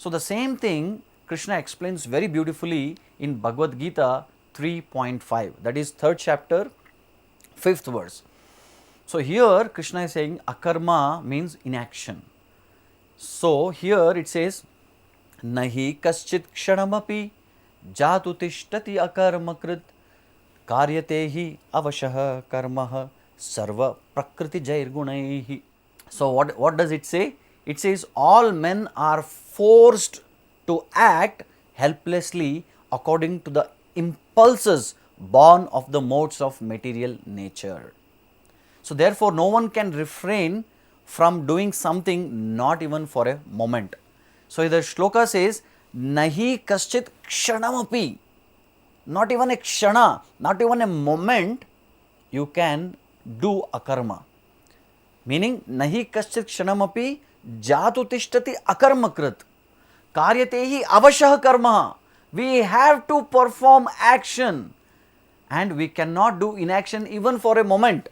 So, the same thing Krishna explains very beautifully in Bhagavdgita 3.5, that is 3rd chapter, 5th verse. So, here Krishna is saying Akarma means inaction. So, here it says Nahi kaschit kshanamapi jatu tishtati akarmakrit karyatehi avashah karmah sarva prakriti jairgunaihi. So, what does it say? It says all men are forced to act helplessly according to the impulses born of the modes of material nature. So, therefore, no one can refrain from doing something not even for a moment. So, the shloka says, Nahi kaschit kshanamapi, not even a kshana, not even a moment, you can do akarma. Meaning, Nahi kaschit kshanamapi jatu tishtati akarmakrit karyatehi avashah karma. We have to perform action and we cannot do inaction even for a moment.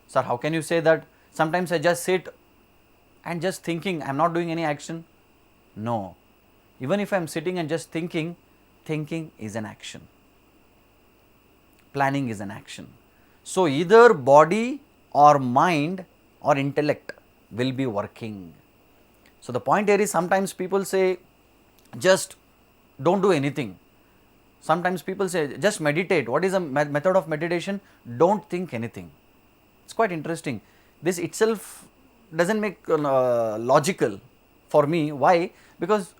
Sir, how can you say that? Sometimes I just sit and just thinking, I am not doing any action. No, even if I am sitting and just thinking, thinking is an action. Planning is an action. So, either body or mind or intellect will be working. So, the point here is sometimes people say just don't do anything. Sometimes people say just meditate. What is a method of meditation? Don't think anything. It's quite interesting. This itself doesn't make logical for me. Why? Because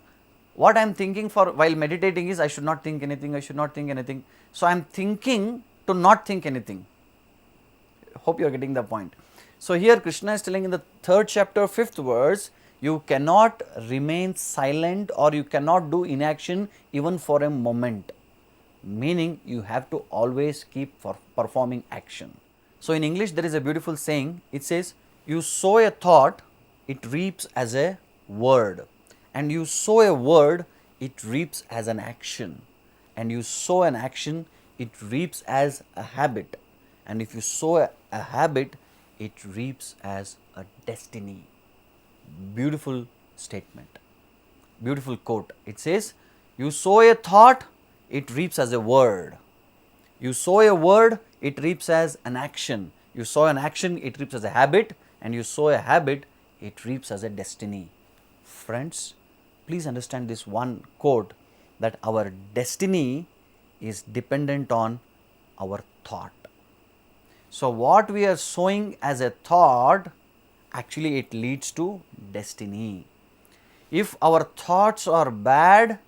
what I am thinking for while meditating is I should not think anything, I should not think anything. So, I am thinking to not think anything. Hope you are getting the point. So, here Krishna is telling in the 3rd chapter, 5th verse, you cannot remain silent or you cannot do inaction even for a moment. Meaning, you have to always keep performing action. So, in English there is a beautiful saying, it says, you sow a thought, it reaps as a word, and you sow a word, it reaps as an action, and you sow an action, it reaps as a habit, and if you sow a habit, it reaps as a destiny. Beautiful statement, beautiful quote. It says, you sow a thought, it reaps as a word. You sow a word, it reaps as an action. You sow an action, it reaps as a habit, and you sow a habit, it reaps as a destiny. Friends, please understand this one quote, that our destiny is dependent on our thought. So, what we are sowing as a thought, actually it leads to destiny. If our thoughts are bad,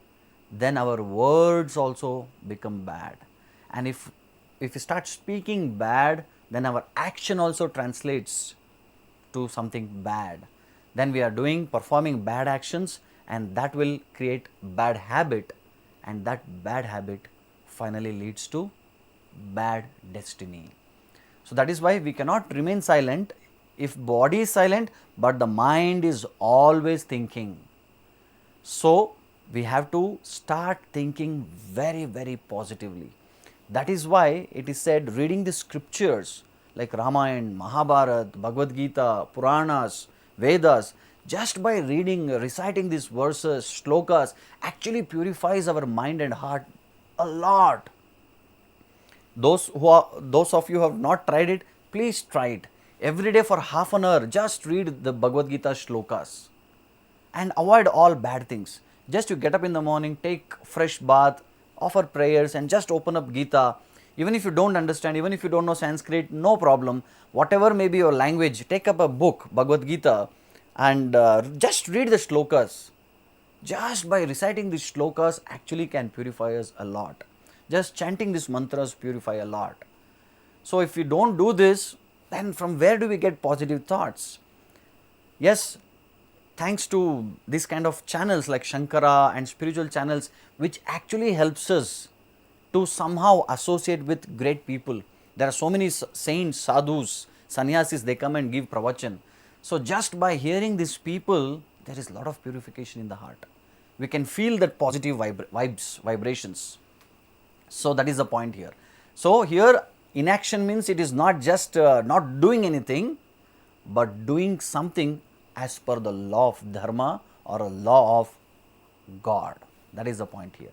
then our words also become bad. And if we start speaking bad, then our action also translates to something bad. Then we are performing bad actions, and that will create bad habit, and that bad habit finally leads to bad destiny. So, that is why we cannot remain silent if body is silent, but the mind is always thinking. So, we have to start thinking very, very positively. That is why it is said reading the scriptures like Ramayana, Mahabharata, Bhagavdgita, Puranas, Vedas, just by reading, reciting these verses, shlokas, actually purifies our mind and heart a lot. Those of you who have not tried it, please try it. Every day for half an hour, just read the Bhagavad-gita shlokas and avoid all bad things. Just you get up in the morning, take fresh bath, offer prayers and just open up Gita. Even if you don't understand, even if you don't know Sanskrit, no problem. Whatever may be your language, take up a book, Bhagavad-gita, and just read the shlokas. Just by reciting these shlokas actually can purify us a lot. Just chanting these mantras purify a lot. So, if we don't do this, then from where do we get positive thoughts? Yes, thanks to this kind of channels like Shankara and spiritual channels, which actually helps us to somehow associate with great people. There are so many saints, sadhus, sannyasis, they come and give pravachan. So, just by hearing these people, there is a lot of purification in the heart. We can feel that positive vibrations. So, that is the point here. So, here inaction means it is not just not doing anything, but doing something as per the law of dharma or a law of God. That is the point here.